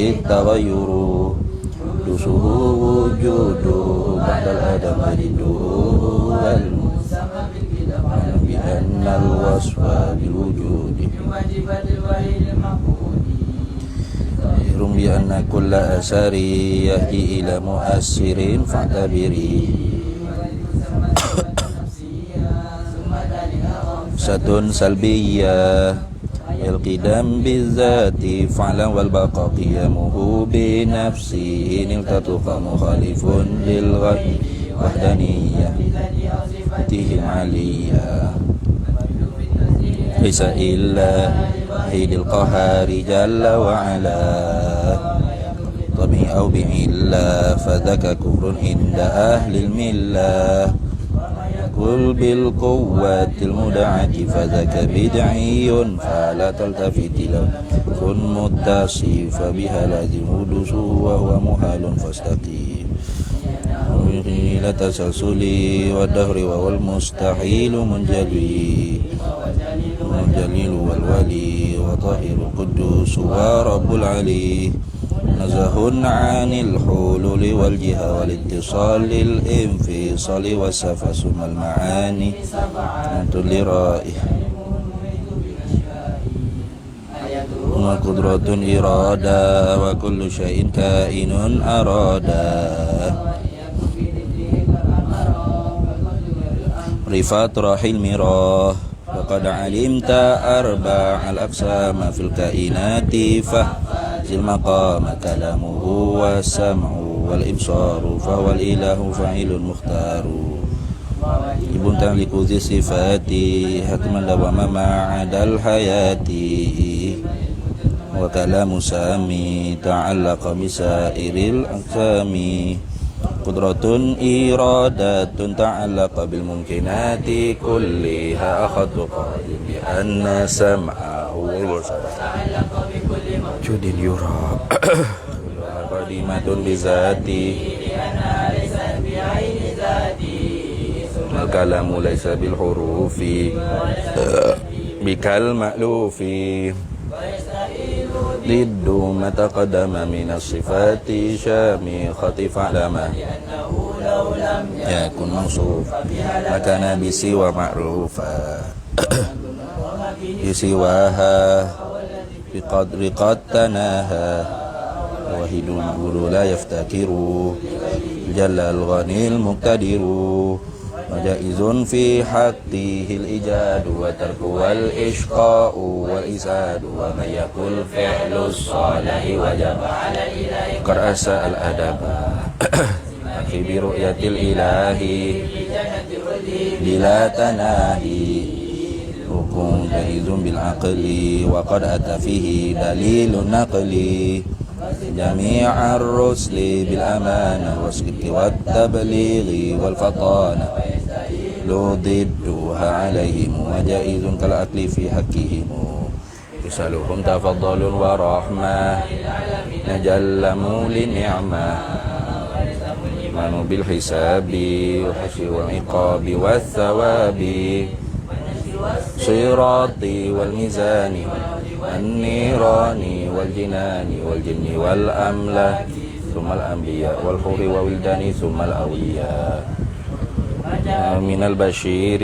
التغير حدوثه وجوده بعد الآدم ضده والمسمى بأن الوصف بالوجود بأن كل أثر يهدي إلى مؤثر فاعتبري ستون سلبية القدام بالذات فعلا والبقاء قيامه بنفسه نلتقى مخالف للغير وحدانية تهم عليا ليس إلا هيد القهار جل وعلا طبيعي أو بعلا فذاك كفر عند أهل الملة قل بالقوة المدعة فذاك بدعي فلا تلتفت له كن متصف بها لازم حدوث وهو محال فاستقيم إلى تسلسل والدهر وهو المستحيل منجلي والولي وطاهر القدوس ورب العلي نزه عن الحلول والجهة والاتصال الانفصال والسفة ثم المعاني أنت لرائه وقدرة إرادة وكل شيء كائن أرادا رفات راح المراه وقد علمت أربع الأقسام في الكائنات فهذه المقام كلامه والسمع والإبصار فهو الإله فاعل مختار إبن تملك ذي الصفات حتما دوام ما عدا الحياة وكلام سامي تعلق بسائر الأقسام قدرة إرادة تعلق بالممكنات كلها أخذت قائل بأن سمعه جود يرى قديمة بذاتي الكلام ليس بالحروف بكالمألوف ضد ما تقدم من الصفات شامخة فعلما يكون موصوف مكان بسوى معروفا بسواها بقدر قد تناها وحيد المعبود لا يفتكر جل الغني المقتدر وجائز في حقه الإيجاد وترك والإشقاء والإساد ومن يقول فعل الصالح وجب على الإله قد أساء الأدب أخي برؤية الإله بلا تناهي حكم جائز بالعقل وقد أتى فيه دليل النقل جميع الرسل بالأمانة والصدق والتبليغ والفطانة لو ضدها عليهم وجائز كالأكل في حقهم يسألهم تفضل ورحمة نجلموا للنعمة منوا بالحساب والحشر والعقاب والثواب صراط والميزان النيران والجنان والجن والأملاك ثم الأنبياء والحور والولدان ثم الأولياء من البشير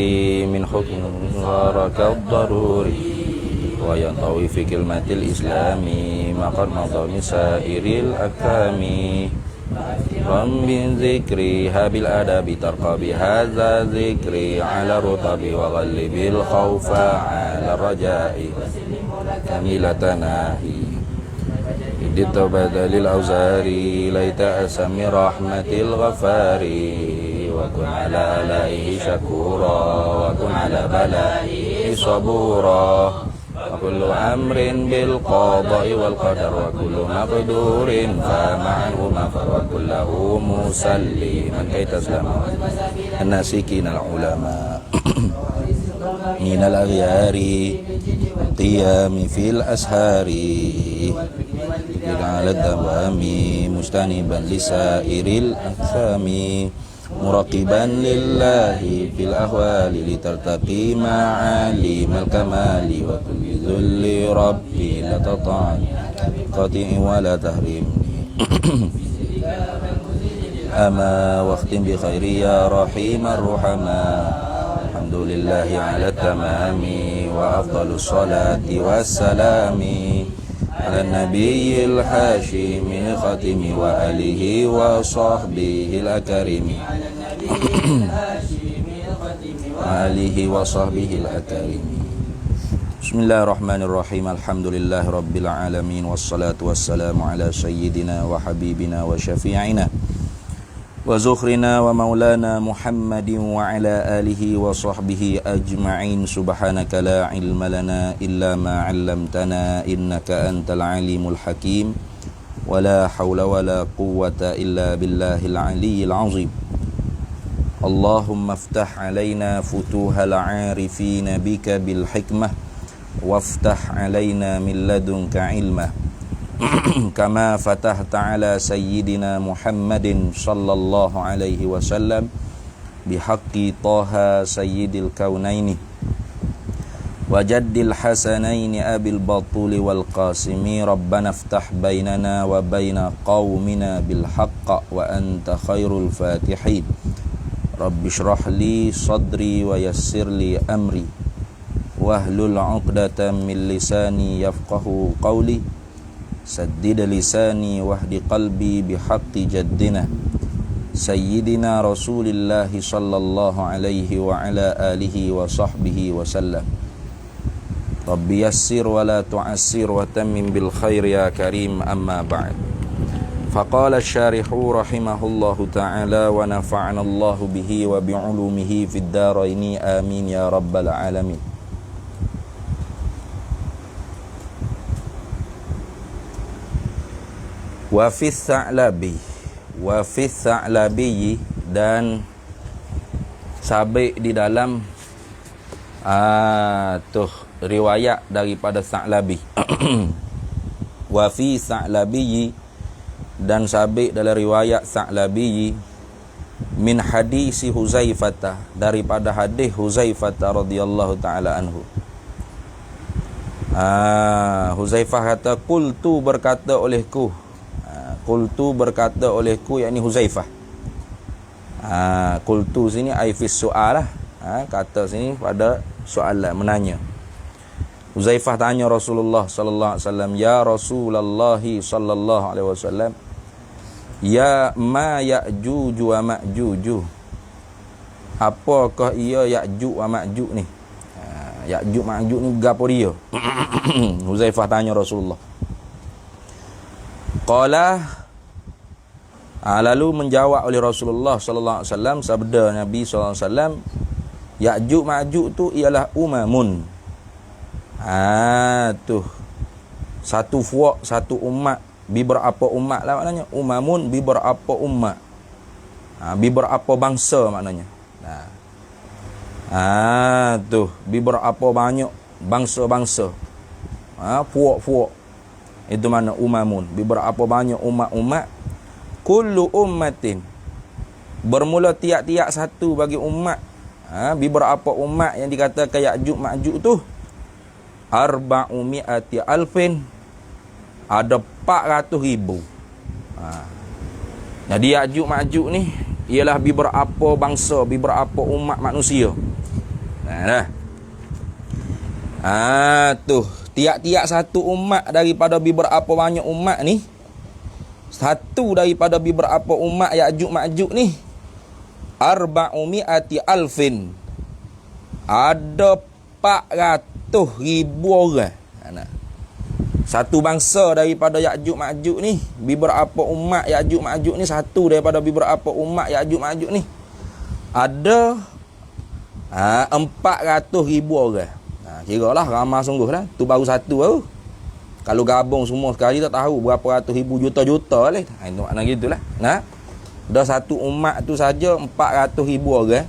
من حكم غارك الضروري وينطوي في كلمة الإسلام ما قد مضى من سائر الأكام رب ذكري بالأدب ترقى بهذا ذكري على رطب وغلب الخوف على الرجاء كميل تناهي إدت بدل الأوزار ليت أسمي رحمة الغفار وكن على آلائه شكورا وكن على بلائه صبورا وكل أمر بالقضاء والقدر وكل مقدور فمعنه مفر وكله مسلما كي تسلم الناسكين العلماء من الأغيار قيام في الأسهار على الدوام مجتنبا لسائر الأثام مراقبا لله في الأهوال لترتقي معالم الكمال وكل ذل ربي لا تطعني قاطع ولا تهرمني أما واختم بخير يا رحيم الرحماء الحمد لله على التمام وأفضل الصلاة والسلام على النبي الحاشم الختم وآله وصحبه الأكرم وآله وصحبه الأكرم بسم الله الرحمن الرحيم الحمد لله رب العالمين والصلاة والسلام على سيدنا وحبيبنا وشفيعنا وزخرنا ومولانا محمد وعلى آله وصحبه أجمعين سبحانك لا علم لنا إلا ما علمتنا إنك أنت العليم الحكيم ولا حول ولا قوة إلا بالله العلي العظيم اللهم افتح علينا فتوح العارفين بك بالحكمة وافتح علينا من لدنك علما كما فتحت على سيدنا محمد صلى الله عليه وسلم بحق طه سيد الكونين وجد الحسنين أبي البطول والقاسم ربنا افتح بيننا وبين قومنا بالحق وأنت خير الفاتحين رب اشرح لي صدري ويسر لي أمري واحلل عقدة من لساني يفقه قولي سدد لساني واهد قلبي بحق جدنا سيدنا رسول الله صلى الله عليه وعلى آله وصحبه وسلم رب يسر ولا تعسر وتمم بالخير يا كريم أما بعد فقال الشارح رحمه الله تعالى ونفعنا الله به وبعلومه في الدارين آمين يا رب العالمين Wafis Sa'labi dan sabit di dalam riwayat daripada Sa'labi Wafis Sa'labi dan sabit dalam riwayat Sa'labi min hadisi Huzaifah daripada hadis Huzaifah radhiyallahu taala anhu. Huzaifah kata qultu berkata olehku yakni Huzaifah. Qultu sini ai fi soal lah. Kata sini pada soalan menanya. Huzaifah tanya Rasulullah sallallahu alaihi wasallam, ya Rasulullah sallallahu alaihi wasallam, ya ma Ya'juj wa Ma'juj. Apakah ia Ya'juj wa Ma'juj ni? Ya'juj Ma'juj ni gapo dia? Huzaifah tanya Rasulullah. Qala lalu menjawab oleh Rasulullah sallallahu alaihi wasallam, sabda Nabi sallallahu alaihi wasallam, Ya'juj Ma'juj tu ialah umamun. Satu fuak, satu umat, beberapa umat lah maknanya. Umamun beberapa umat. Beberapa bangsa maknanya. Beberapa banyak bangsa-bangsa. Fuak-fuak. Itu mana umamun, beberapa banyak umat-umat. Kullu ummatin, bermula tiap-tiap satu bagi umat. Beberapa umat yang dikatakan Ya'juj Ma'juj tu 400 alfin, ada 400,000. Jadi Ya'juj Ma'juj ni ialah beberapa bangsa, beberapa umat manusia. tiap-tiap satu umat daripada beberapa banyak umat ni, satu daripada beberapa umat Ya'juj Ma'juj ni, 400 alfin, ada 400,000 orang. Satu bangsa daripada Ya'juj Ma'juj ni, beberapa umat Ya'juj Ma'juj ni, satu daripada beberapa umat Ya'juj Ma'juj ni ada 400,000 orang. Kiralah ramai sungguh dah. Tu baru satu baru. Kalau gabung semua sekali tak tahu berapa ratus ribu, juta-juta lah. Itu makna gitulah. Dah satu umat tu saja 400,000 orang.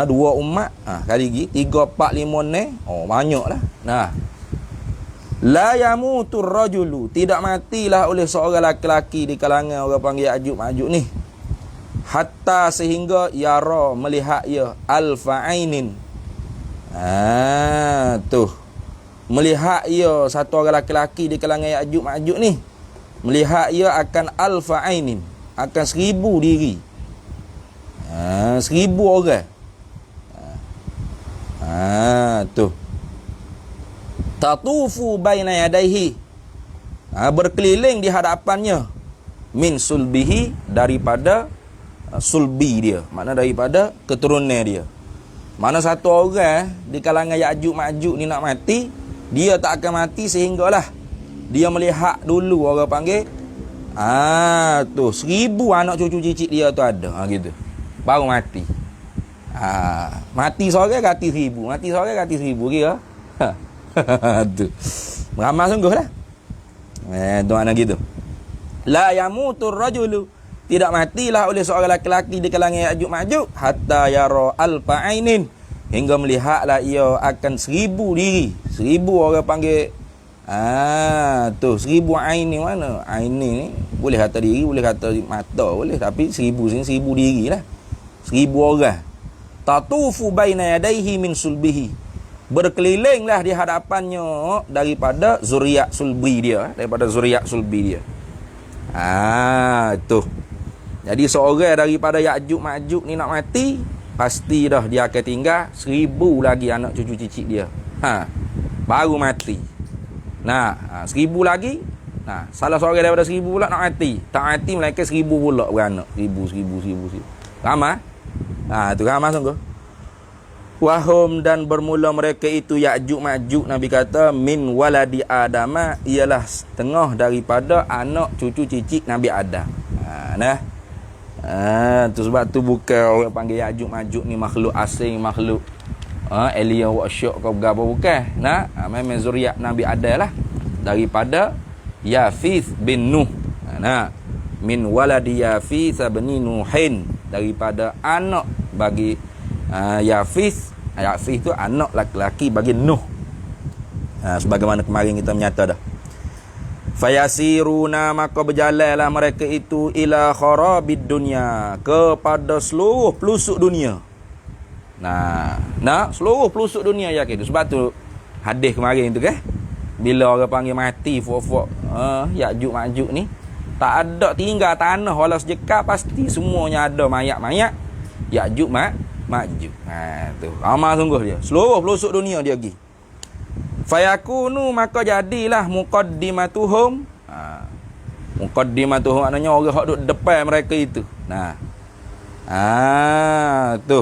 Dua umat, kali lagi 3, 4, 5 ni. Banyaklah. La yamutur rajulu, tidak matilah oleh seorang lelaki di kalangan orang panggil Ya'juj Ma'juj ni, hatta sehingga yara, melihat ia, alfa ainin. Melihat ia, satu orang lelaki di kalangan Ya'juj Ma'juj ni, melihat ia akan alfa ainin, akan 1000 diri. 1000 orang. Tatufu baina yadaihi, berkeliling di hadapannya, min sulbihi, daripada sulbi dia, makna daripada keturunan dia. Mana satu orang di kalangan Ya'juj Ma'juj ni nak mati, dia tak akan mati sehinggalah dia melihat dulu, orang panggil 1000 anak cucu cicit dia tu ada, gitu, baru mati. Mati seorang ganti 1000, mati seorang ganti 1000, kira tu ramai sungguh lah. Tu makna gitu. La yamutur rajulu, tidak matilah oleh seorang lelaki di kalangan Ya'juj Ma'juj, hatta yara alfa ainin, hingga melihatlah ia akan 1000 diri. 1000 orang panggil 1000 ain ni mana? Ain ni boleh kata diri, boleh kata mata, boleh, tapi 1000 sini 1000 diri lah. 1000 orang. Tatufu baina yadaihi min sulbihi, berkelilinglah di hadapannya daripada zuriat sulbi dia, daripada zuriat sulbi dia. Tu. Jadi seorang daripada Ya'juj Ma'juj ni nak mati, pasti dah dia akan tinggal 1000 lagi anak cucu cicit dia. Baru mati. 1000 lagi. Salah seorang daripada 1000 pula nak mati. Tak mati melainkan 1000 pula beranak. 1000. Ramai. Tu ramai sungguh. Wahum, dan bermula mereka itu Ya'juj Ma'juj, Nabi kata, min waladi Adama, ialah setengah daripada anak cucu cicit Nabi Adam. Tu sebab tu bukan orang panggil Ya'juj Ma'juj ni makhluk asing, makhluk alien workshop ke apa, bukan. Memang zuriat Nabi Adam lah, daripada Yafith bin Nuh. Min waladi Yafith bin Nuhin, daripada anak bagi Yafith. Yafith tu anak laki-laki bagi Nuh. Sebagaimana kemarin kita menyata dah. Fayasiruna, maka berjalanlah mereka itu ila kharabid dunya, kepada seluruh pelusuk dunia. Seluruh pelusuk dunia yakin. Sebab tu hadis kemarin tu kan, bila orang panggil mati fok-fok Ya'juj Ma'juj ni, tak ada tinggal tanah walau sejekal, pasti semuanya ada mayat-mayat Ya'juj Ma'juj. Tu ramai sungguh dia, seluruh pelosok dunia dia pergi. Fayakunu, maka jadilah muqaddimatuhum. Muqaddimatuhum maknanya orang hak duduk depan mereka itu. Tu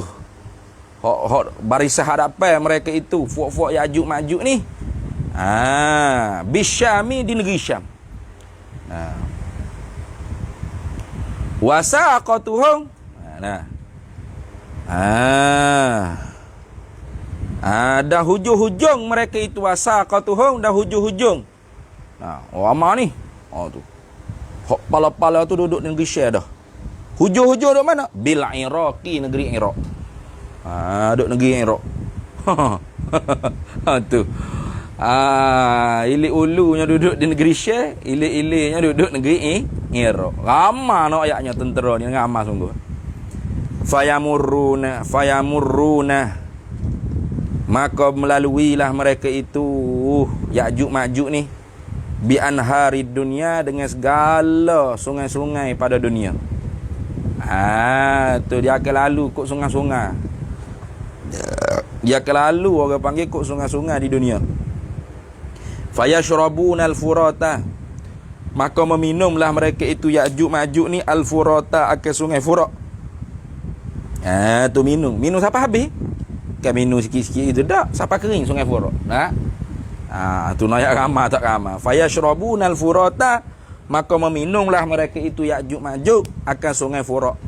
hak barisan hadapan mereka itu, fuak-fuak Ya'juj Ma'juj ni. Bisyami, di negeri Syam. Wasaqatuhum. Dah hujung-hujung mereka itu, wasaqatuhum, dah hujung-hujung. Ramah ni. Tu. Hak pala-pala tu duduk di negeri Syam dah. Hujung-hujung duduk mana? Bil Iraqi, negeri Iraq. Duduk negeri Iraq. Tu. Ilik ulunya duduk di negeri Syam, ilik-iliknya duduk negeri Iraq. Ramah nak ayatnya tentera ni, ramah sungguh. Fayamurruna, maka melaluilah mereka itu Ya'juj Ma'juj ni bi anharid dunia, dengan segala sungai-sungai pada dunia. Tu dia akan lalu kok sungai-sungai. Dia akan lalu orang panggil kok sungai-sungai di dunia. Fayashrabuna al-furata, maka meminumlah mereka itu Ya'juj Ma'juj ni al-furata akan sungai Furat. Tu minum siapa habis? Kan minum sikit-sikit itu dak, siapa kering sungai Furat. Tu nayak ramah tak ramah. Fayashrabuna al-furata, maka meminumlah mereka itu Ya'juj Ma'juj akan sungai Furat.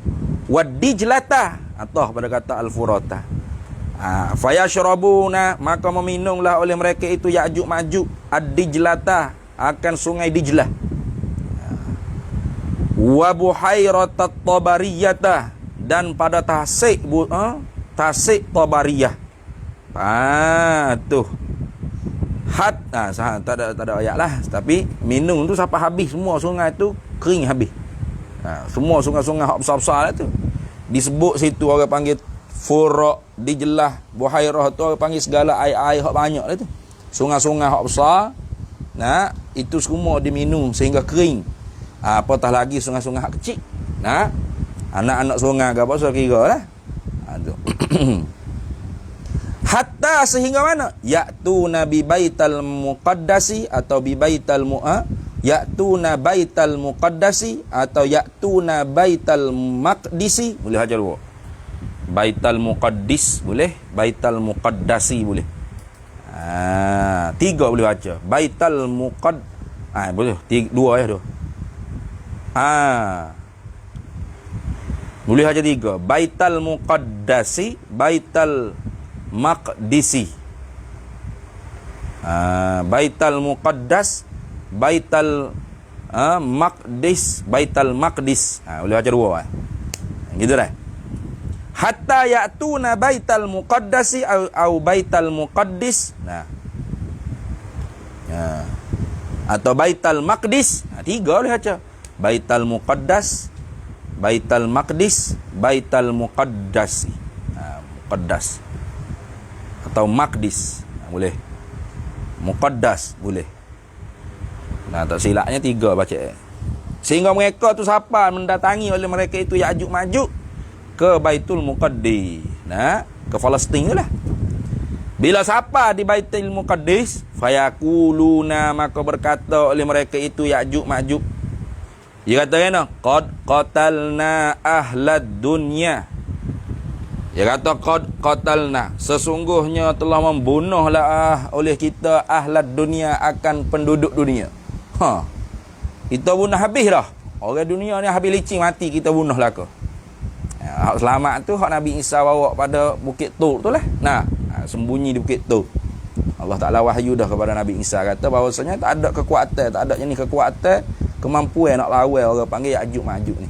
Wad-Dijlata, atau pada kata al-furata. Fayashrabuna, maka meminumlah oleh mereka itu Ya'juj Ma'juj ad-Dijlata, akan sungai Dijlah. Wa buhairatat Tabariyata, dan pada tasik Tabariyah. Tu tak ada ayat lah, tapi minum tu sampai habis semua sungai tu kering habis. Semua sungai-sungai hak besar-besar tu disebut situ, orang panggil Furat, Dijlah, Buhairah tu orang panggil segala air-air hak banyak lah tu. Sungai-sungai hak besar. Itu semua diminum sehingga kering. Apatah lagi sungai-sungai hak kecil. Anak-anak sungai ke apa so kira lah. Tu. Hatta sehingga mana? Ya'tuna bi baital muqaddasi, atau bi baital ya'tuna baital muqaddasi, atau ya'tuna baital maqdisi. Boleh ajar dua. Baital muqaddis boleh, baital muqaddasi boleh. 3 boleh baca. Baital boleh 2 ya, 2. Boleh aja 3. Baital muqaddasi, baital maqdisi. Baital muqaddas, baital maqdis, baital maqdis. Boleh baca 2. Gitu dah. Hatta ya'tuna baital muqaddasi au baital muqaddis. Atau baital maqdis. 3 boleh baca. Baital muqaddas, baital maqdis, baital muqaddasi. Muqaddas atau maqdis boleh. Muqaddas boleh. Tak silapnya 3 baca. Sehingga mereka tu siapa mendatangi oleh mereka itu Ya'juj Ma'juj ke Baitul Muqaddis, ke Palestin tu lah. Bila siapa di Baitul Muqaddis, fayakuluna, maka berkata oleh mereka itu Ya'juj Ma'juj, dia kata kena qad qatalna ahlad dunya. Dia kata qad qatalna, sesungguhnya telah membunuhlah oleh kita ahlad dunya, akan penduduk dunia. Kita bunuh habis dah. Orang dunia ni habis licin mati, kita bunuh lah ke. Hak selamat tu hak Nabi Isa bawa pada Bukit Tur tu lah. Sembunyi di Bukit Tur. Allah Ta'ala wahyu dah kepada Nabi Isa, kata bahawasanya tak ada kekuatan, tak ada jenis kekuatan, kemampuan nak lawan orang panggil Ya'juj Ma'juj ni.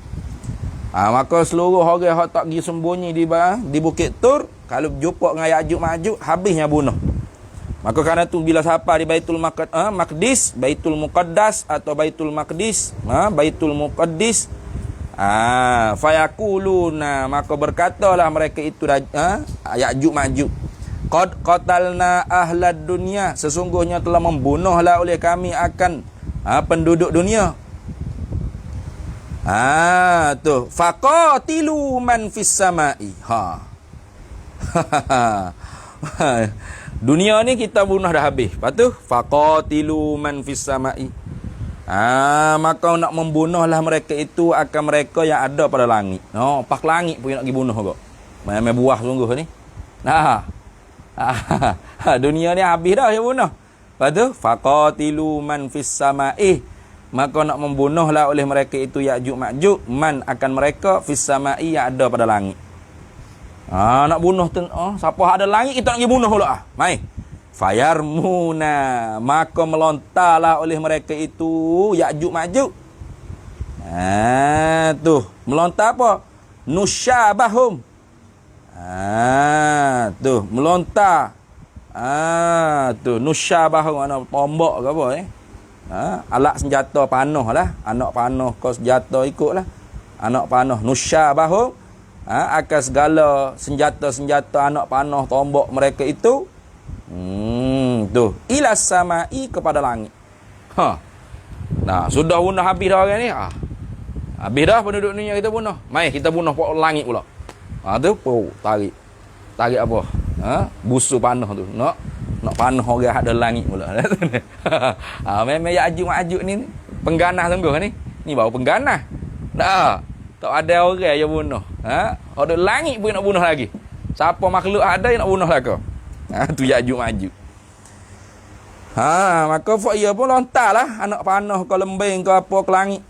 Maka seluruh orang hak tak pergi sembunyi di Bukit Tur, kalau jumpa dengan Ya'juj Ma'juj, habisnya bunuh. Maka kerana tu bila siapa di Baitul Maqdis, Baitul Muqaddas atau Baitul Maqdis, Baitul Muqaddis, fayakuluna, maka berkatalah mereka itu Ya'juj Ma'juj, qad qatalna ahlad dunya, sesungguhnya telah membunuhlah oleh kami akan penduduk dunia. Tu faqatilu man fis samai. Dunia ni kita bunuh dah habis. Lepas tu faqatilu man fis samai. Maka nak membunuhlah mereka itu akan mereka yang ada pada langit. Pak langit pun nak pergi bunuh kok. Main buah sungguh ni. Dunia ni habis dah yang bunuh. Lepas tu faqatilu man fis samai, maka nak membunuhlah oleh mereka itu Ya'juj Ma'juj man, akan mereka fis samai, yang ada pada langit. Nak bunuh tu, siapa ada langit kita nak pergi bunuh pula. Mai. Fayarmuna, maka melontarlah oleh mereka itu Ya'juj Ma'juj. Tu melontar apa? Nusyabahum. Tu melontar. Tu nusyabahum, mana tombak ke apa alat senjata panah lah, anak panah kau senjata ikutlah, anak panah nusyabahum, akan segala senjata-senjata anak panah tombak mereka itu tu ilas samai, kepada langit. Sudah bunuh habis dah orang ni. Habis dah penduduk dunia kita bunuh. Mai kita bunuh langit pula. Tu tarik apa? Busu panah tu. Nak Nak panah orang ada langit pula. Memang Ya'juj ni pengganah sungguh ni. Ni baru pengganah. Dah. Tak ada orang yang bunuh. Ada langit pun nak bunuh lagi. Siapa makhluk ada yang nak bunuh lagi. Tu Ya'juj. Maka ia pun lontarlah anak panah ke lembing ke apa ke langit.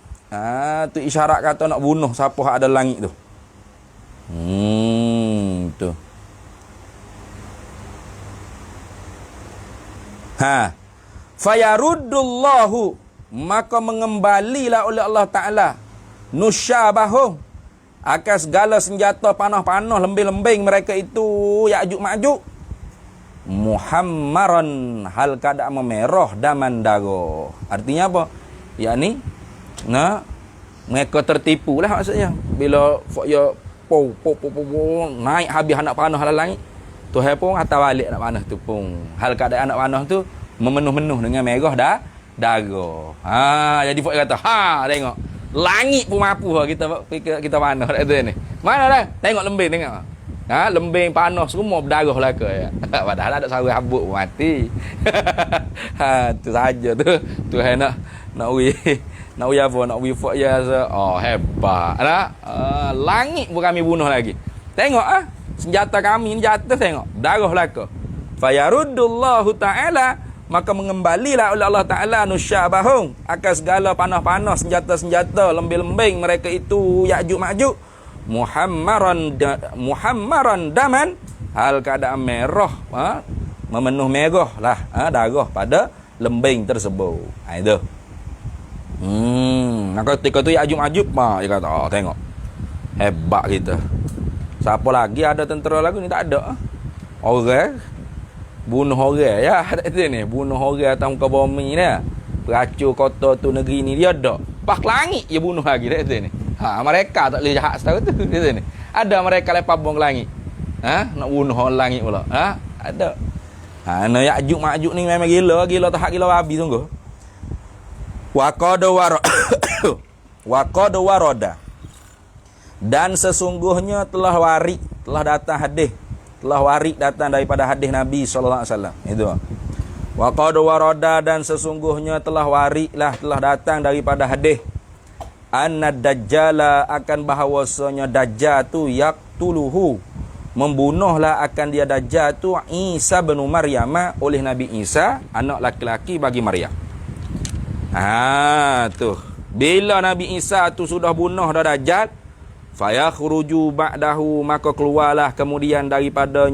Tu isyarat kata nak bunuh siapa ada langit tu. Tu. Fayaruddullahu, maka mengembalilah oleh Allah Ta'ala nusyabahum, akan segala senjata panah-panah lembing-lembing mereka itu Ya'juj Ma'juj, muhammaran, hal keadaan memerah daman darah. Artinya apa? Yakni mereka tertipu lah maksudnya. Bila ya naik habis anak panah dalam langit, Tuhan pun hantar balik anak panah tu pun. Hal keadaan anak panah tu memenuh-menuh dengan merah darah. Jadi Fok kata, tengok. Langit pun mampu kita panah kat ni. Mana dah? Tengok lembing tengok. Lembing panah semua berdarah belaka ya. Padahal ada sarung habuk pun mati. Tu saja tu. Tuhan nak apa? Nak Fok ya. Hebat lah. Langit pun kami bunuh lagi. Tengok senjata kami ni jatuh, tengok darah belaka. Fayaruddullahu ta'ala, maka mengembalilah oleh Allah Ta'ala nusyabahum, akan segala panah-panah senjata-senjata lembing-lembing mereka itu Ya'juj Ma'juj, muhammaran daman, hal keadaan merah, memenuh merah lah darah pada lembing tersebut. Itu. Maka ketika tu Ya'juj Ma'juj dia kata, tengok hebat kita. Siapa lagi ada tentera lagu ni? Tak ada. Orang bunuh orang ya, ada ni bunuh orang atas muka bumi ni. Peracur kota tu negeri ni dia ada. Pak langit dia bunuh lagi dak ni. Mereka tak boleh jahat setahu tu ni. Ada mereka lepas bom ke langit. Nak bunuh orang langit pula. Ada. Ya'juj Ma'juj ni memang gila tahap gila babi sungguh. Wa qad warada. Dan sesungguhnya telah datang daripada hadis Nabi sallallahu alaihi wasallam. Itu. Wa qad warada, dan sesungguhnya telah datang daripada hadis anna dajjala, akan bahawasanya dajjal tu yaqtuluhu, membunuhlah akan dia dajjal tu Isa bin Maryam, oleh Nabi Isa anak laki-laki bagi Maryam. Tu. Bila Nabi Isa tu sudah bunuh dah dajjal, fayakhruju ba'dahu, maka keluarlah kemudian daripada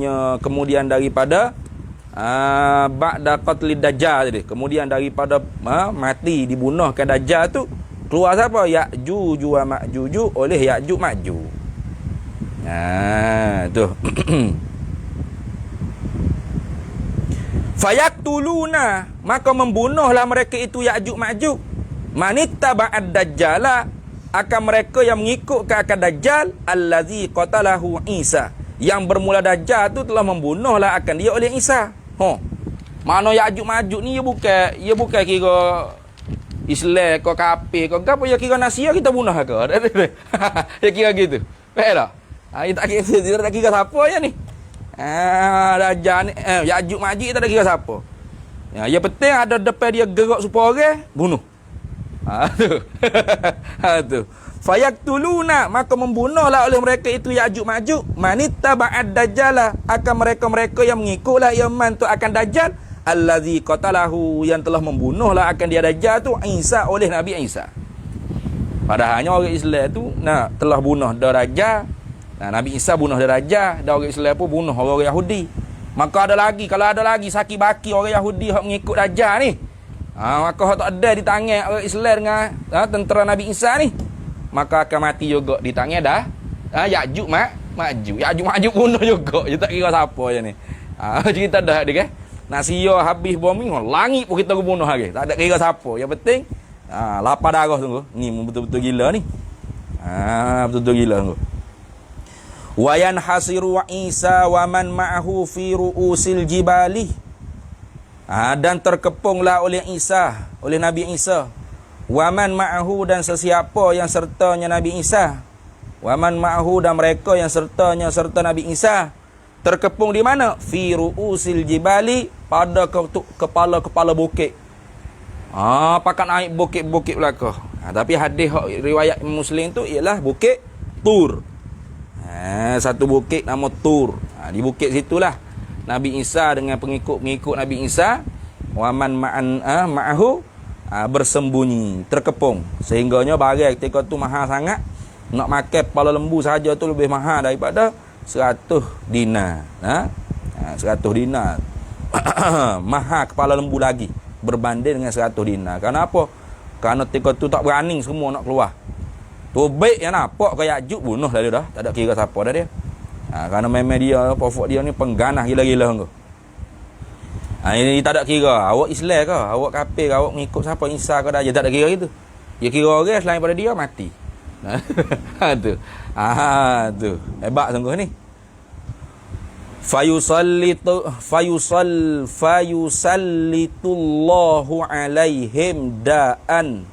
ba'da qatli dajjal tadi, kemudian daripada mati dibunuhkan dajjal tu, keluar siapa? Ya'juj wa Ma'juj, oleh Ya'juj Ma'juj. Tu. Fayaktuluna, maka membunuhlah mereka itu Ya'juj Ma'juj manittaba'ad dajjala, akan mereka yang mengikut ke akan dajjal allazi qatalahu Isa, yang bermula dajjal tu telah membunuhlah akan dia oleh Isa. Mana Ya'juj Ma'juj ni dia bukan kira Islam ke kafir ke apa, dia kira nasia kita bunuh ke. Dia kira gitu. Faham tak? Dia tak kira siapa ya ni. Dajjal ni Ya'juj Ma'juj tak ada kira siapa. Ya penting ada depan dia gerak supaya orang bunuh. Tu. Fayaktuluna, maka membunuhlah oleh mereka itu Ya'juj Ma'juj manittaba'ad dajjala, akan mereka yang mengikutlah iman tu akan dajjal allazi qatalahu, yang telah membunuhlah akan dia dajjal tu Isa, oleh Nabi Isa. Padahalnya orang Islam tu telah bunuh dajjal. Nabi Isa bunuh dajjal, dan orang Islam pun bunuh orang Yahudi. Maka kalau ada lagi saki baki orang Yahudi yang mengikut dajjal ni, maka tak ada di tangan orang Islam dengan tentera Nabi Isa ni, maka akan mati juga di tangan Ya'juj Ma'juj. Ya'juj Ma'juj bunuh juga. Dia tak kira siapa je ni. Cerita dah dia kan. Nasiya habis bumi, langit pun kita bunuh lagi. Tak ada kira siapa. Yang penting lapar darah tunggu. Ni betul-betul gila ni. Betul-betul gila tunggu. Wa yanhasiru Isa wa man ma'ahu fi ru'usil jibali. Dan terkepunglah oleh Isa, oleh Nabi Isa, waman ma'ahu, dan sesiapa yang sertanya Nabi Isa, waman ma'ahu, dan mereka yang serta Nabi Isa, Terkepung di mana? Fi ru'usil jibali, pada kepala-kepala bukit. Pakat naik bukit-bukit belaka. Tapi hadis riwayat Muslim tu ialah bukit Tur. Satu bukit nama Tur. Di bukit situlah Nabi Isa dengan pengikut-pengikut Nabi Isa waman ma'ahu bersembunyi, terkepung. Sehingganya barang ketika tu mahal sangat, nak makan kepala lembu saja tu lebih mahal daripada 100 dinar. 100 dinar. Mahal kepala lembu lagi berbanding dengan 100 dinar. Kenapa? Kerana ketika tu tak berani semua nak keluar. Tobek yang nampak kaya Ya'juj bunuh dah. Tak ada kira siapa dah dia. Kerana memang dia, pokok dia ni pengganah gila-gila engkau. Ini tak ada kira. Awak Islam ke? Awak kafir ke? Awak mengikut siapa? Isa ke dah? Dia tak ada kira gitu. Dia kira orang selain pada dia mati. Tu. Tu. Hebat sungguh ni. Fayusallitullahu alaihim da'an,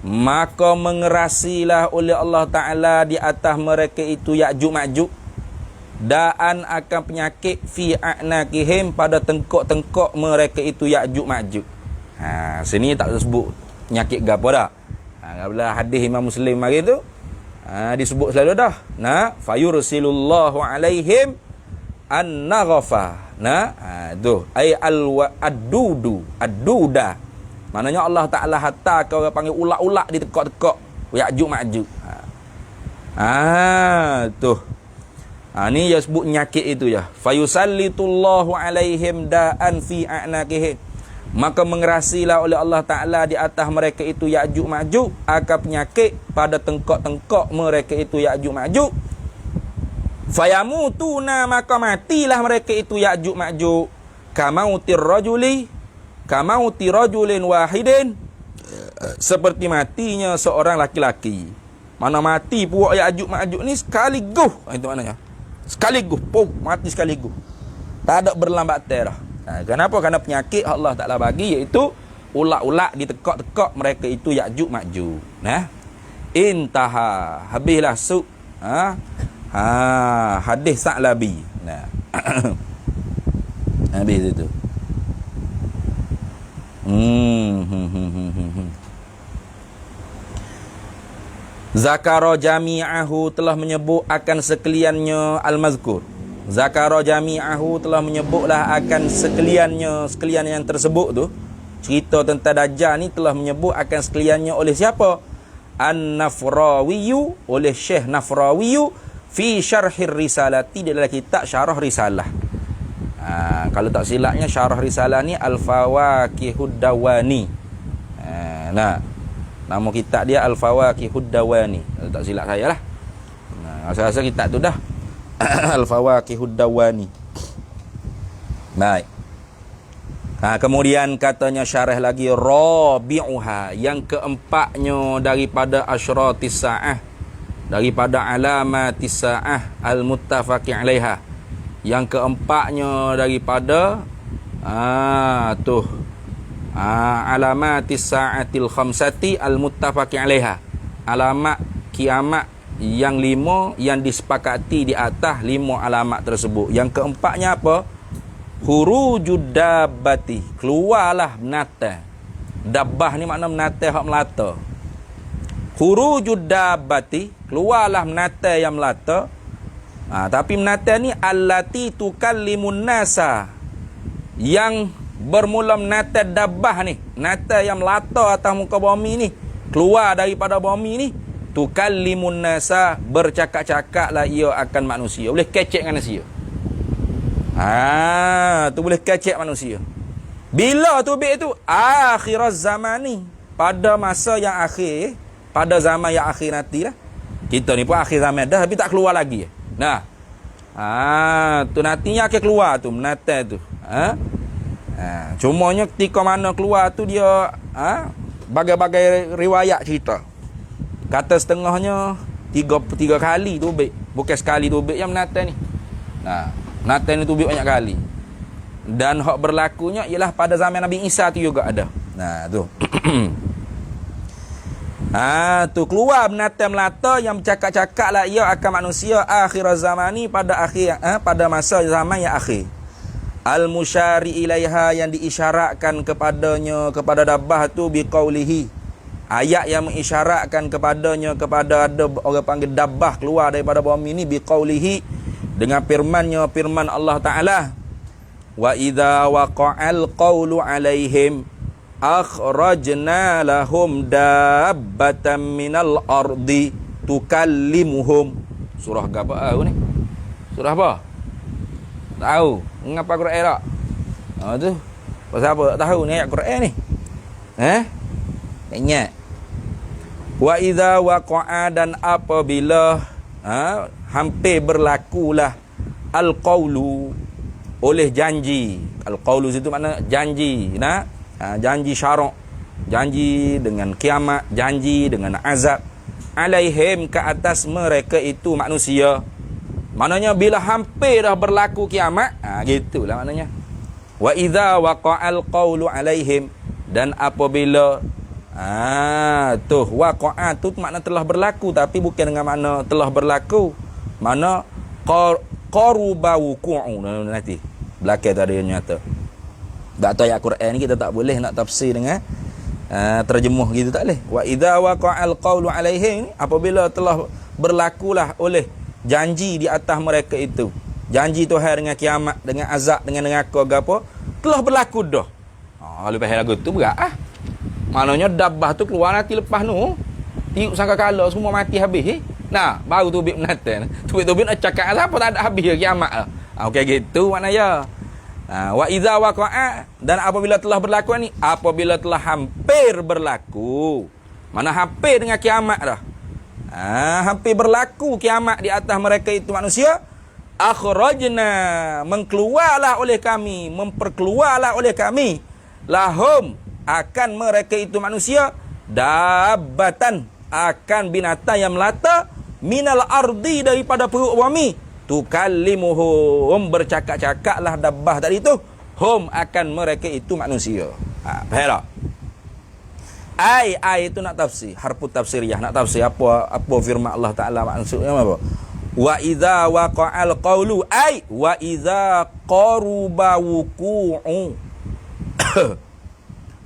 maka mengerasilah oleh Allah Ta'ala di atas mereka itu Ya'juj Ma'juj, da'an akan penyakit fi a'naqihim, pada tengkok-tengkok mereka itu Ya'juj Ma'juj. Sini tak sebut penyakit gapo dah. Bila hadis Imam Muslim mari tu disebut selalu dah. Fayursilullahu alaihim an-naghafa. Tu ai ad-duda. Maknanya Allah Ta'ala hatta ke orang panggil ulak-ulak di tekak-tekak Ya'juj Ma'juj. Tu. Ni dia sebut penyakit itu ya. Fayusallitullahu alaihim da'an fi a'naqihim, maka mengerasilah oleh Allah Ta'ala di atas mereka itu Ya'juj Ma'juj akan penyakit pada tengkok-tengkok mereka itu Ya'juj Ma'juj. Fayamutuna, maka matilah mereka itu Ya'juj Ma'juj kamauti rajulin wahidin, seperti matinya seorang laki-laki. Mana mati puak Ya'juj Ma'juj ni sekaligus. Itu maknanya sekaligus, mati sekaligus. Tak ada berlambat dah. Kenapa? Kerana penyakit Allah Ta'ala bagi, iaitu ulak-ulak di tekak-tekak mereka itu Ya'juj Ma'juj. Intaha, habislah hadis Sa'labi. Habis itu. Zakara jami'ahu, telah menyebut akan sekaliannya al-mazkur. Zakara jami'ahu, telah menyebutlah akan sekalian yang tersebut tu. Cerita tentang Dajjal ni telah menyebut akan sekaliannya oleh siapa? An-Nafrawiyu, oleh Syekh Nafrawiyu fi syarhir risalati, dalam kitab syarah risalah. Kalau tak silapnya syarah risalah ni Al-Fawaqihud Dawani. Nama kitab dia Al-Fawaqihud Dawani. Kalau tak silap saya lah. Rasa-rasa kitab tu dah. Al-Fawaqihud Dawani. Baik. Kemudian katanya syarah lagi rabi'uha, yang keempatnya daripada asyratis sa'ah, daripada alamatis sa'ah al-muttafaqi 'alaiha. Yang keempatnya daripada alamatis sa'atil khamsati al-muttafaqi 'alaiha. Alamat kiamat yang 5 yang disepakati di atas 5 alamat tersebut. Yang keempatnya apa? Hurujud dabbati, keluarlah binatang. Dabbah ni makna binatang hak melata. Hurujud dabbati, keluarlah binatang yang melata. Tapi binatang ni allati tukallimun nasa, yang bermula binatang dabbah ni, binatang yang melata atas muka bumi ni, keluar daripada bumi ni, tukallimun nasa, bercakap-cakaplah ia akan manusia, boleh kecek dengan manusia. Tu boleh kecek manusia. Bila tu bik tu? Akhiraz zamani, pada masa yang akhir, pada zaman yang akhir nanti lah. Kita ni pun akhir zaman dah, tapi tak keluar lagi. Tu nantinya akan keluar tu menatang tu. Cumanya ketika mana keluar tu dia bagai-bagai riwayat cerita. Kata setengahnya tiga kali tu bik, bukan sekali tu bik yang menatang ni. Menatang ni tu bik banyak kali. Dan hak berlakunya ialah pada zaman Nabi Isa tu juga ada. Tu. Tu keluar binatang melata yang bercakap-cakap lah ia akan manusia akhir zamani pada masa zaman yang akhir. Al-musyari ilaiha yang diisyaratkan kepadanya kepada dabbah tu biqaulihi. Ayat yang mengisyaratkan kepadanya kepada ada orang panggil dabbah keluar daripada bumi ni biqaulihi dengan firman Allah Taala. Wa idza waqa'al qawlu alaihim akhrajna lahum dabbatan minal ardi tukallimuhum. Surah apa ni? Surah apa? Tahu? Ngapa Quran tak? Tu. Pasal apa tak tahu ni ayat Quran ni? Tak ingat. Wa idza waqa'a dan apabila hampir berlakulah al-qawlu oleh janji. Al-qawlu situ makna janji, janji syarak, janji dengan kiamat, janji dengan azab alaihim ke atas mereka itu manusia. Maknanya bila hampir dah berlaku kiamat, gitulah maknanya. Wa idza waqa'al qawlu alaihim dan apabila waqa'a tu makna telah berlaku tapi bukan dengan makna telah berlaku. Makna qaruba wuqu'u nanti. Belakang tadi nyata. Tak tahu ayat Quran ni kita tak boleh nak tafsir dengan terjemuh gitu tak boleh. Wa idza waqa'al qawlu alaihim apabila telah berlakulah oleh janji di atas mereka itu. Janji Tuhan dengan kiamat, dengan azab, dengan neraka gapo telah berlaku dah. Kalau faham lagu tu berat Maknanya dabbah tu keluar nanti lepas nu tiup sangkakala semua mati habis. Nah, baru tubik menatan. Tubik nak cakap apa tak ada habis kiamat. Okey gitu maknanya. Wa idza waqa'a dan apabila telah berlaku ni, apabila telah hampir berlaku. Mana hampir dengan kiamat dah. Hampir berlaku kiamat di atas mereka itu manusia, akhrajna mengkeluarlah oleh kami, memperkeluarlah oleh kami lahum akan mereka itu manusia dabbatan akan binatang yang melata minal ardi daripada perut bumi tukallimuhum bercakap-cakaplah dabbah tadi tu hum akan mereka itu manusia. Faham tak? Ai itu nak tafsir, harfu tafsiriyah, nak tafsir apa firman Allah Taala maksudnya apa? Wa idza waqa'al qawlu ai wa idza qaruba wuqu'u.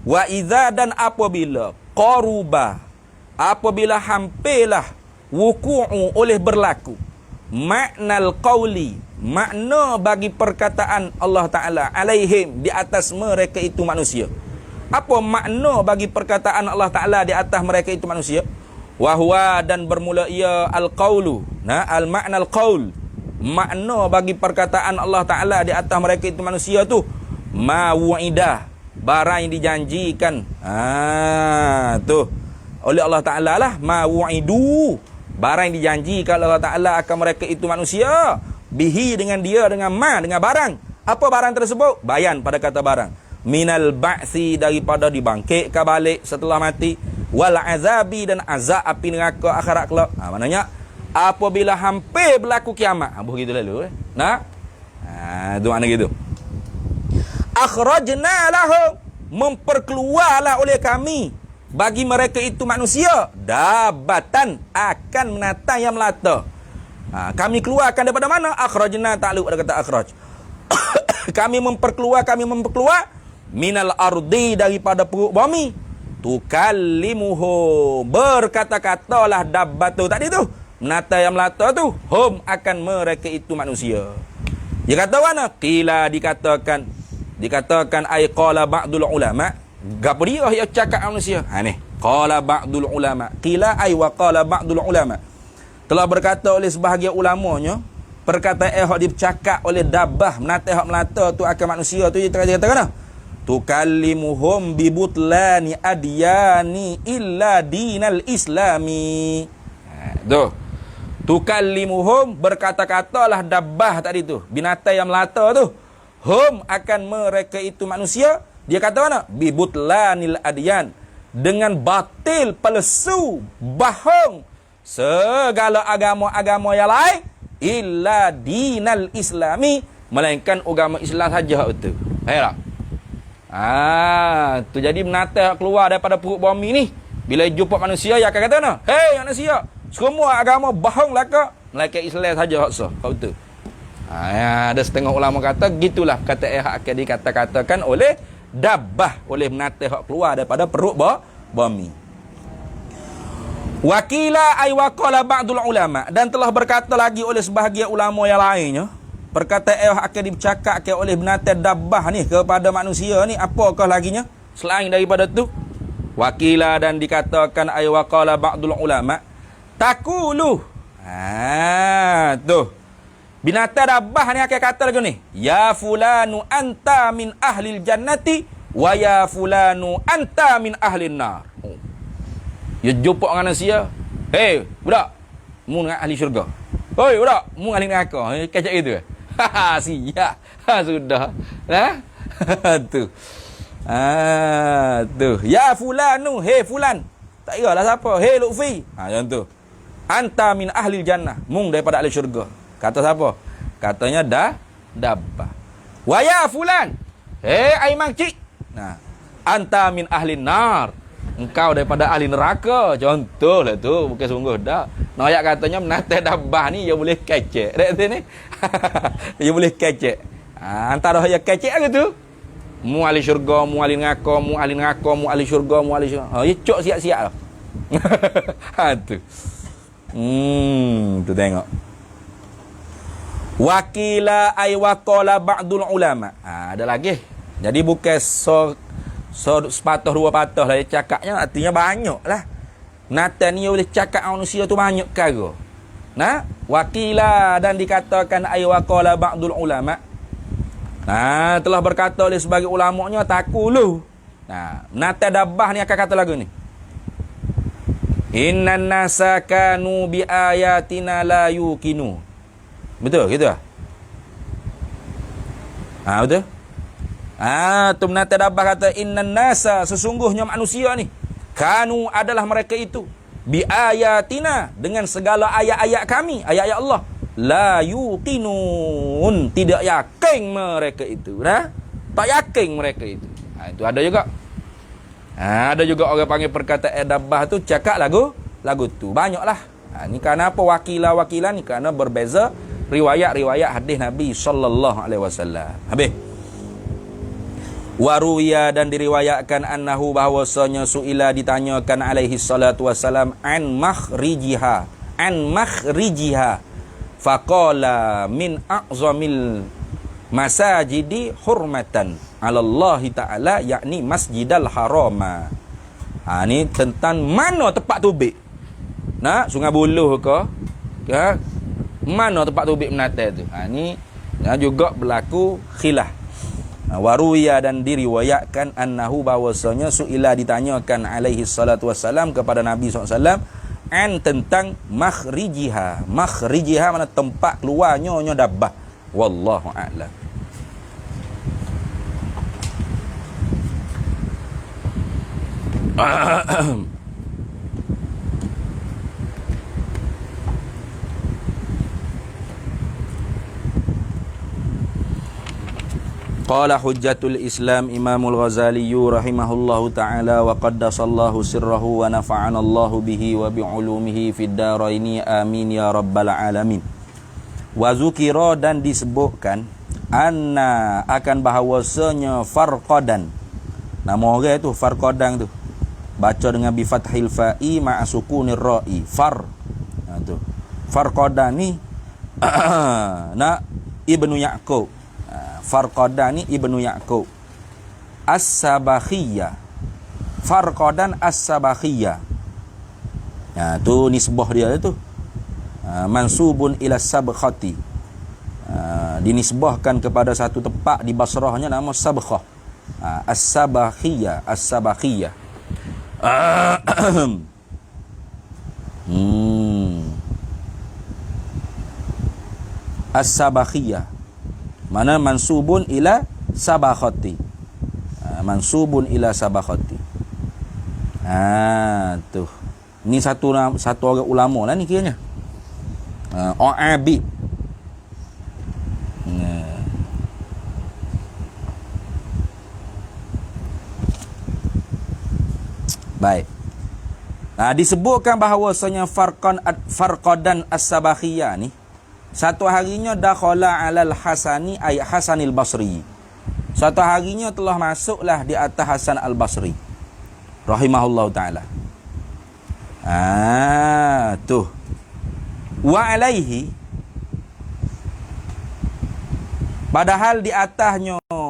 Wa idza dan apabila qaruba apabila hampirlah wuqu'u oleh berlaku maknal qawli makna bagi perkataan Allah Taala alaihim di atas mereka itu manusia. Apa makna bagi perkataan Allah Ta'ala di atas mereka itu manusia? Wahwa dan bermula ia al-qawlu. Al-makna al-qawl. Makna bagi perkataan Allah Ta'ala di atas mereka itu manusia tu. Ma'wu'idah. Barang yang dijanjikan. Tuh. Oleh Allah Ta'ala lah. Ma'wu'idu. Barang yang dijanjikan Allah Ta'ala akan mereka itu manusia. Bihi dengan dia, dengan dengan barang. Apa barang tersebut? Bayan pada kata barang. Minal ba'si daripada dibangkitkan balik setelah mati wal azabi dan azab api neraka akhirat kelak. Maknanya apabila hampir berlaku kiamat. Begitu lalu itu makna gitu. Akhrajna lahum memperkeluarlah oleh kami bagi mereka itu manusia dabbatan akan menatang yang melata. Kami keluarkan daripada mana? Akhrajna ta'alluq pada kata akhraj. kami memperkeluar minal ardi daripada perut bumi tukallimuhu berkata-katalah dabbatu tadi tu menata yang melata tu hum akan mereka itu manusia. Dia kata mana? Qila dikatakan ay qala ba'dul ulama gapo dia yang cakap manusia ni qala ba'dul ulama qila ay wa qala ba'dul ulama telah berkata oleh sebahagian ulamanya perkataan yang dicakap oleh dabbah menata yang melata tu akan manusia tu dia kata tukallimuhum bibutlani adyani illa dinal islami. Tukallimuhum berkata-katalah dabbah tadi tu binatang yang melata tu hum akan mereka itu manusia. Dia kata mana? Bibutlanil adyan dengan batil palsu bohong segala agama-agama yang lain illa dinal islami melainkan agama Islam saja itu. Tu jadi menata keluar daripada perut bumi ni Bila jumpa manusia, ia akan kata, hei manusia, semua agama bohong lah kau. Malaikat Islam saja haksa. Kau tu. Ada setengah ulama kata, gitulah kata akan dikata-katakan oleh dabbah, oleh binatang hak keluar daripada perut bumi. Wakila ay waqala ba'dul ulama, dan telah berkata lagi oleh sebahagian ulama yang lainnya, perkataan akan dicakapkan oleh binatang dabbah ni kepada manusia ni, apakah laginya selain daripada tu? Wakila, dan dikatakan ay waqala ba'dul ulama taqulu. Tu binatang dabbah ni akan kata lagu ni, ya fulanu anta min ahlil jannati wa ya fulanu anta min ahlin nar. Ya jumpa dengan manusia, hei budak, mu dengan ahli syurga. Hoi budak, mu ahli neraka. Kacak gitu. Siap. Sudah. Tu. Tu. Ya fulanu, hei fulan. Tak kira lah siapa. Hei Lutfi. Macam tu. Anta min ahli jannah. Mung daripada ahli syurga. Kata siapa? Katanya dabbah. Wa ya fulan. Hei Aiman cik. Nah, anta min ahli nar. Engkau daripada ahli neraka. Contohlah tu, bukan sungguh dak. Noyak katanya menatih dabbah ni dia boleh kecek. Dek tu ni. Dia boleh kecek. Antara dia kecek ke tu? Mu ahli syurga, mu ahli neraka, mu ahli neraka, mu ahli syurga, mu ahli syurga. Ya cok siap-siap lah. Tu. Tu tengok. Wakila ay waqala ba'dul ulama. Ada lagi. Jadi bukan sepatah dua patah lah dia cakapnya, artinya banyak lah. Natan ni boleh cakap manusia tu banyak kara. Nah, wakila, dan dikatakan ay waqala ba'dul ulama. Nah, telah berkata oleh sebagai ulamanya taqulu. Nah, natan dabbah ni akan kata lagu ni. Innan nasa kanu bi ayatina la yuqinu. Betul gitu ah? Betul? Tu menata dabbah kata innan nasa, sesungguhnya manusia ni, kanu adalah mereka itu, bi ayatina, dengan segala ayat-ayat kami, ayat-ayat Allah, la yuqinun, tidak yakin mereka itu. Tak yakin mereka itu. Itu ada juga. Ada juga orang panggil perkataan dabbah tu cakap lagu tu. Banyaklah. Ni kerana apa wakilah ni? Kerana berbeza riwayat-riwayat hadis Nabi sallallahu alaihi wasallam. Habis. Waruya, dan diriwayatkan annahu, bahwasanya suila, ditanyakan alaihi salatu wasalam an makhrijiha faqala min a'zamil masajidi hurmatan ala Allah Ta'ala, yakni Masjidal Harama. Ni tentang mana tempat tubik. Sungai Buloh ke? Mana tempat tubik menata tu? Ni juga berlaku khilaf. Waruya, dan diriwayatkan annahu, bahwasanya suila, ditanyakan alaihi salatu wassalam kepada Nabi SAW an tentang makhrijiha. Makhrijiha mana tempat keluarnya dabbah. Wallahu a'lam. Qala hujjatul Islam Imamul Ghazali rahimahullahu ta'ala wa qaddasallahu sirrahu wa nafa'ana Allahu bihi wa bi'ulumihi fid daraini amin ya rabbal alamin. Wa zukira, dan disebutkan anna, akan bahawasanya Farqadan, nama orang tu Farqadan tu baca dengan bi fathil fa'i ma'a sukunir ra'i, tu Farqadan ni Ibnu Ya'qub. Farqadan ni Ibnu Ya'qub As-Sabakhiyah. Farqadan As-Sabakhiyah. Tu nisbah dia tu. Mansubun ila Sabkhati. Dinisbahkan kepada satu tempat di Basrahnya nama Sabkhah. As-Sabakhiyah. As-Sabakhiyah. As-Sabakhiyah. Mana mansubun ila Sabakhati. Mansubun ila Sabakhati. Tu. Ni satu orang ulama lah ni kiranya. Abid. Baik. Disebutkan bahawasanya Farqadan As-Sabakhiyah ni satu harinya dakhala alal Hasani ay Hasanil Basri. Satu harinya telah masuklah di atas Hasan Al-Basri rahimahullahu taala. Tuh. Wa alaihi, padahal di atasnya apa?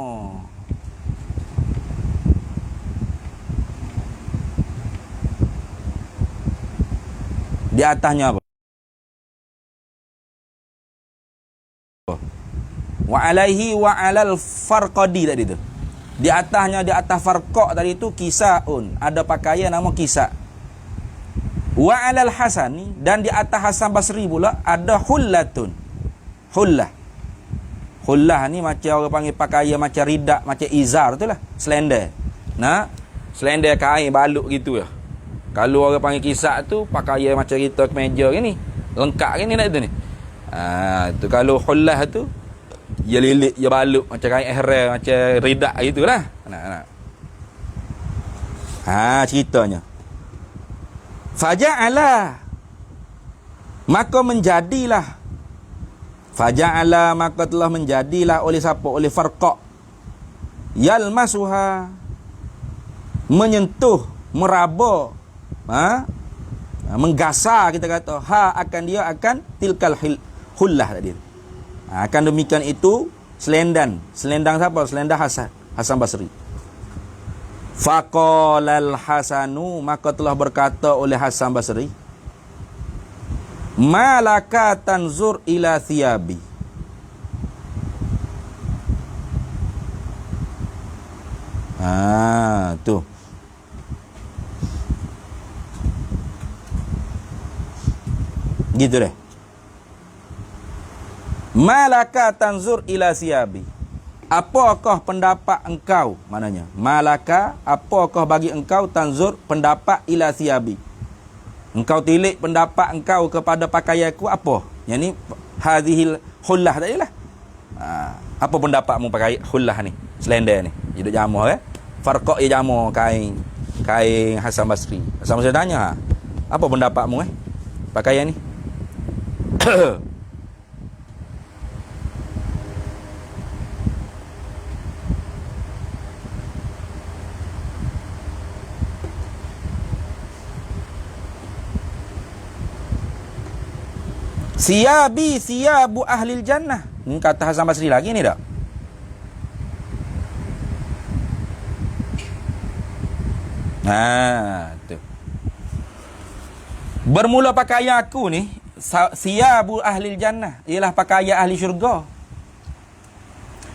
Wa alaihi wa alal farqadi tadi tu. Di atasnya, di atas farqa tadi tu kisaun, ada pakaian nama kisa. Wa alal Hasani, dan di atas Hasan Basri pula ada hullatun. Hullah ni macam orang panggil pakaian macam ridak, macam izar tu lah, selendar. Selendar kain baluk gitu ya. Kalau orang panggil kisak tu pakaian macam kita kemeja ni, lengkap ni nak tu ni. Tu kalau hullah tu dia lilit, dia baluk macam kain ihram, macam ridak gitulah. Nak. Ceritanya. Faja'ala, maka menjadilah. Faja'ala, maka telah menjadilah oleh siapa? Oleh Farqa. Yalmasuha, menyentuh, meraba, menggasar kita kata. Akan dia akan tilkal hullah tadi. Akan demikian itu selendang siapa? Selendang Hasan Basri. Faqalal Hasanu, maka telah berkata oleh Hasan Basri, malaka tanzur ila thiyabi. Tu. Gitu deh. Malaka tanzur ila thiyabi. Apakah pendapat engkau? Maknanya, malaka, apakah bagi engkau tanzur pendapat ila thiyabi? Engkau tilik pendapat engkau kepada pakaianku apa? Yang ni hadhil hullah tadi lah. Apa pendapatmu pakai hullah ni? Selendar ni. Dia jamah Farqa dia jamah kain Hasan Basri. Hasan Basri tanya, apa pendapatmu pakaian ni? Siyabu ahlil jannah. Ini kata Hasan Basri lagi ni tak? Tu. Bermula pakaian aku ni, siyabu ahlil jannah, ialah pakaian ahli syurga.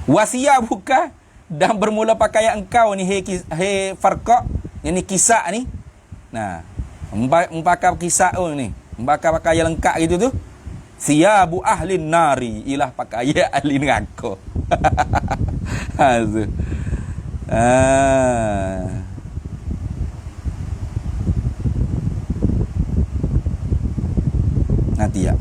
Wa siyabuka, dan bermula pakaian engkau ni, he Farqa, yang ni kisak ni. Pakai kisak ni, pakai pakaian lengkap gitu tu. Siyabu ahlin nari, ialah pakaian ahli neraka. Nanti ya.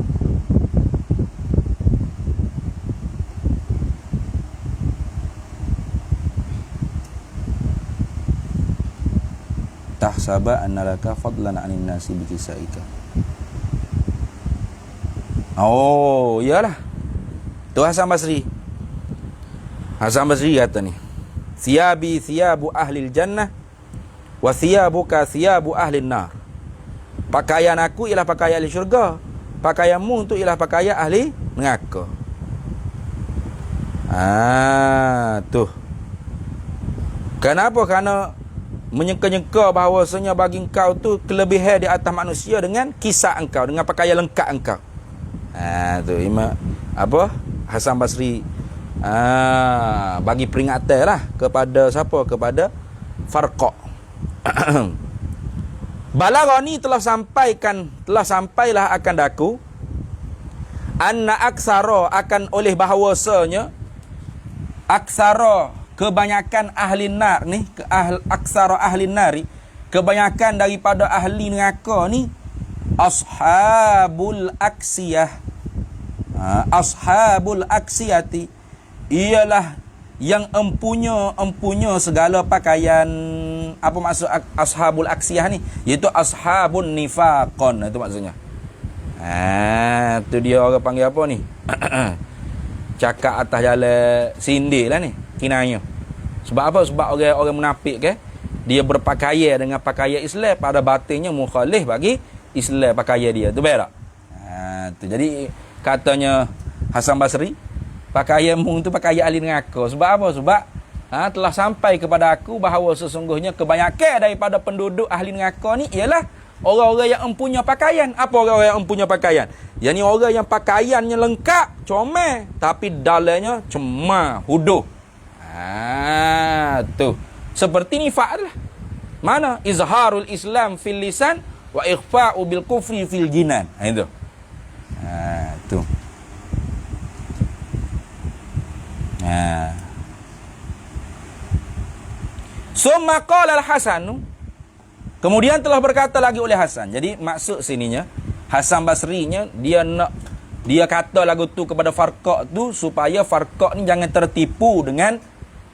Tahsaba annalaka fadlan 'anil nasi bikisaika. Oh, iyalah. Tu Hasan Basri. Hasan Basri kata ni, thiyabu ahlil jannah wa thiyabuka thiyabu ahlin nar. Pakaian aku ialah pakaian ahli syurga, pakaianmu tu ialah pakaian ahli neraka. Tu. Kenapa? Kerana menyangka-nyangka bahawasanya bagi engkau tu kelebihan di atas manusia dengan kisah engkau, dengan pakaian lengkap engkau. Tu Hasan Basri bagi peringatan lah kepada siapa? Kepada Farqa. Balagani telah sampailah akan daku anna aksara, akan oleh bahawasanya aksara, kebanyakan ahli nar ni, aksara ahli nari, kebanyakan daripada ahli neraka ni, ashabul aksiyah. Ashabul aksiyati, ialah yang empunya segala pakaian. Apa maksud ashabul aksiyah ni? Iaitu ashabun nifaqon, itu maksudnya. Tu dia orang panggil apa ni? Cakap atas jalan sindir lah ni, kinanya. Sebab apa? Sebab orang munafik ke, dia berpakaian dengan pakaian Islam, pada batinnya mukhalif bagi Islam pakaian dia. Tu berak. Tu jadi katanya Hasan Basri, pakaianmu tu pakaian ahli neraka. Sebab apa? Sebab telah sampai kepada aku bahawa sesungguhnya kebanyakan daripada penduduk ahli neraka ni ialah orang-orang yang empunya pakaian. Apa orang-orang yang empunya pakaian? Yang ni orang yang pakaiannya lengkap, comel, tapi dalamnya cemar, huduh. Tu. Seperti nifaq lah. Mana? Izharul Islam fil lisan wa ikhfa'u bil kufri fil jinan. Itu. Tu. Summa qala al-Hasan, kemudian telah berkata lagi oleh Hasan. Jadi maksud sininya Hasan Basrinya dia kata lagu tu kepada Farqa tu supaya Farqa ni jangan tertipu dengan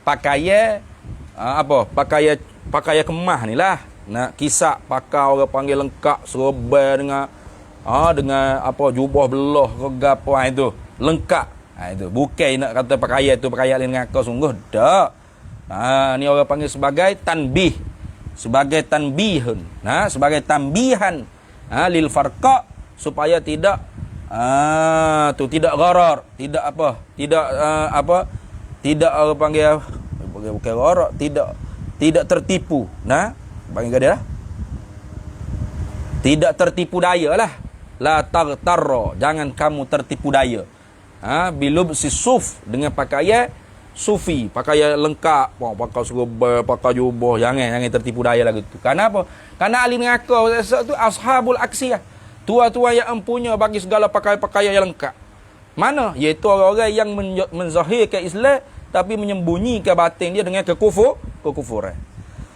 pakaian pakaian kemah ni lah. Nak kisah pakai orang panggil lengkap serba dengan jubah belah ke gapo itu lengkap. Itu bukan nak kata pakaian tu pakaian dengan kau sungguh dak. Ni orang panggil sebagai tanbih, sebagai tanbihun, sebagai tambihan lil Farqa supaya tidak tidak gharar, tidak tidak orang panggil bukan gharar, tidak tertipu, panggil dia tidak tertipu daya lah. La taghtarra, jangan kamu tertipu daya. Bilub sisuf, dengan pakaian sufi, pakaian lengkap, pakai serba, pakai jubah, jangan tertipu daya lagu tu. Kenapa? Karena ahli neraka tu ashabul aksiyah, tua-tua yang empunya bagi segala pakaian yang lengkap. Mana? Iaitu orang-orang yang menzahirkan Islam tapi menyembunyikan batin dia dengan kekufuran.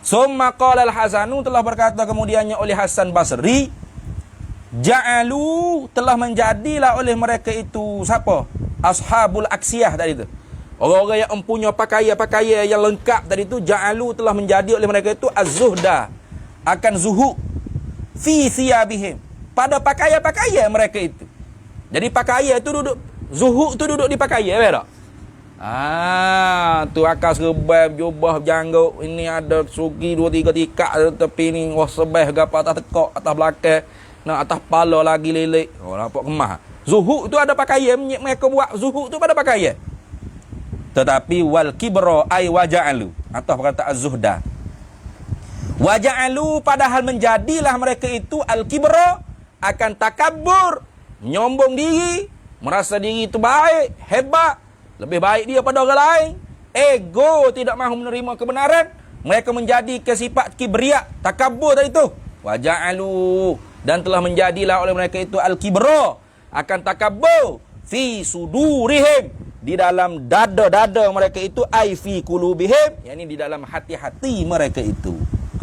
Summa qala al-Hasanu, telah berkata kemudiannya oleh Hasan Basri, ja'alu, telah menjadilah oleh mereka itu siapa? Ashabul aksiyah tadi tu. Orang-orang yang empunya pakaian yang lengkap tadi tu, ja'alu, telah menjadi oleh mereka itu az-zuhda, akan zuhud fi thiyabihim, pada pakaian mereka itu. Jadi pakaian itu duduk, zuhud tu duduk di pakaian, betul tak? Tu akal serba, jubah, janggut, ini ada sugi 2-3 tikak tepi ni, sebeh gapa atas tekak, atas belakang, atas pala lagi lilik. Nampak kemah. Zuhud tu ada pakaian, mereka buat zuhud tu pada pakaian. Tetapi wal kibra ay waja'alu, atau perkataan az-zuhda. Waja'alu, padahal menjadilah mereka itu al-kibra, akan takabur, menyombong diri, merasa diri itu baik, hebat, lebih baik dia pada orang lain. Ego, tidak mahu menerima kebenaran. Mereka menjadi kesifat kibriya, takabur tadi itu. Waja'alu, dan telah menjadilah oleh mereka itu al-kibra, akan takabur, fi sudurihim, di dalam dada-dada mereka itu, ai fi qulubihim, yakni di dalam hati-hati mereka itu.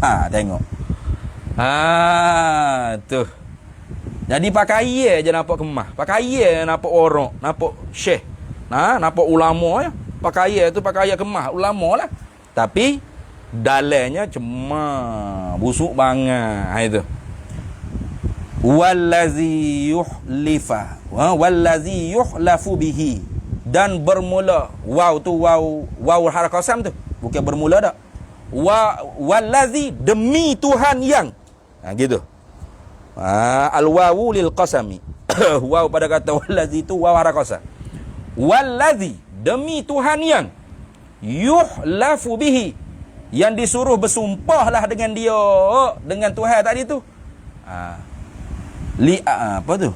Tengok. Tu. Jadi pakaian je nampak kemah, pakaian nampak orang, nampak syekh, nampak ulama ya. Pakaian tu pakaian kemah ulama lah. Tapi dalamnya cemar, busuk banget. Itu. Wallazi yuhlafu bihi, dan bermula, waw tu waw harakah qasam tu, bukan bermula dak. Wallazi, demi Tuhan yang, gitu. Al wawu lil qasami. Waw pada kata wallazi tu waw harakah qasam. Wallazi, demi Tuhan yang, yuhlafu bihi, yang disuruh bersumpahlah dengan dia, dengan Tuhan tadi tu. Apa tu?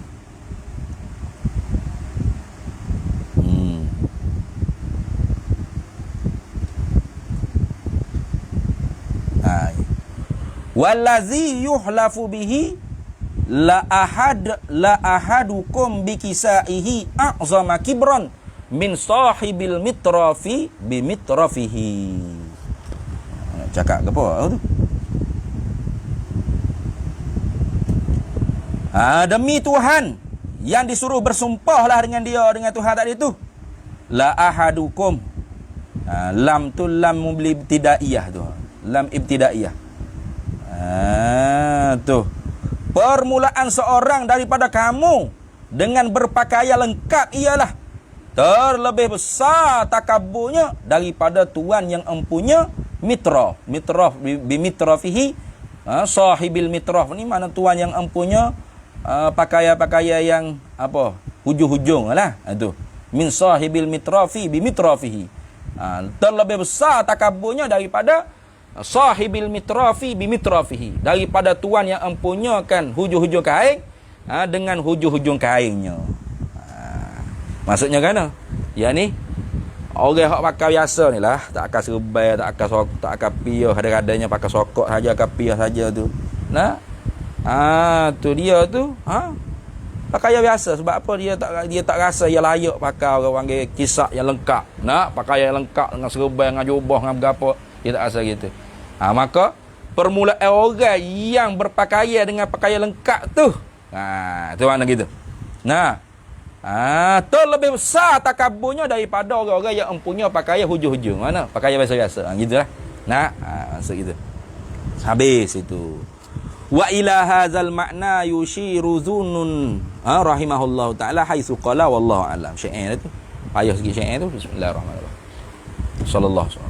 Wallazi yuhlafu bihi la ahadukum bikisaihi a'zama kibran min sahibil mitrafi bimitrafihi. Cakap ke apa tu? Demi Tuhan yang disuruh bersumpahlah dengan dia, dengan Tuhan tadi tu. La ahadukum, Lam tu lam ibtidaiyah tu. Lam ibtidaiyah. Tu. Permulaan seorang daripada kamu dengan berpakaian lengkap ialah terlebih besar takaburnya daripada tuan yang empunya mitra. Mitra bimitrafihi, sahibil mitrah ni mana tuan yang empunya pakaian-pakaian yang apa? Hujung-hujung lah. Itu. Min sahibil mitrafi bimitrafihi. Terlebih besar takaburnya daripada sahibil mitrafi bimitrafihi, daripada tuan yang empunyakan hujung-hujung kain dengan hujung-hujung kainnya. Maksudnya kan? Ya ni orang hak pakai biasa ni lah, tak akan serbai, tak akan piah, kadang-kadangnya pakai sokok saja, akan piah saja tu. Nah. Tu dia tu, pakaian biasa. Sebab apa dia tak rasa ia layak pakai orang panggil kisah yang lengkap. Nak pakaian yang lengkap dengan serbai, dengan jubah, dengan berapa, dia tak rasa gitu. Maka permulaan orang yang berpakaian dengan pakaian lengkap tu, tu mana gitu. Nah, terlebih besar takaburnya daripada orang-orang yang empunya pakaian hujung-hujung. Mana? Pakaian biasa-biasa. Gitulah. Nah, maksud gitu. Habis itu. Wa ila hadzal makna yushiru Zunnun rahimahullahu taala haitsu qala wallahu alam. Syair itu. Payah sikit syair itu. Bismillahirrahmanirrahim. Sallallahu alaihi wasallam.